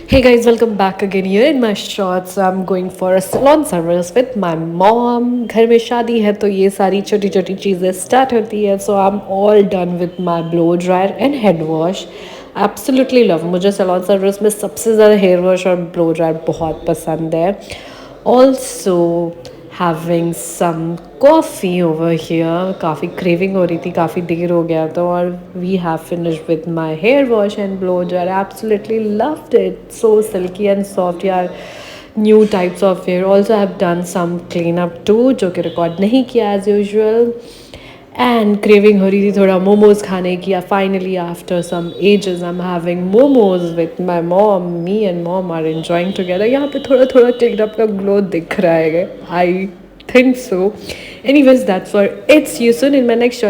Hey guys, welcome back again here in my shorts. I'm going for a salon service with my mom. घर में शादी है तो ये सारी छोटी छोटी चीज़ें स्टार्ट होती है. So I'm all done with my blow dryer and head wash. Absolutely love. मुझे salon service में सबसे ज़्यादा hair wash और blow dryer बहुत पसंद है. Also having some coffee over here. काफ़ी craving हो रही थी, काफ़ी देर हो गया था और we have finished with my hair wash and blow dryer. Absolutely loved it. So silky and soft यार. New types of hair. Also I have done some cleanup too जो कि record नहीं किया as usual. And craving हो रही थी थोड़ा मोमोज खाने की. Finally after some ages I'm having momos with my mom. Me and mom are enjoying together. यहाँ पे थोड़ा थोड़ा clean up का glow दिख रहा है. I think so. Anyways, that's for it. See you soon in my next shot.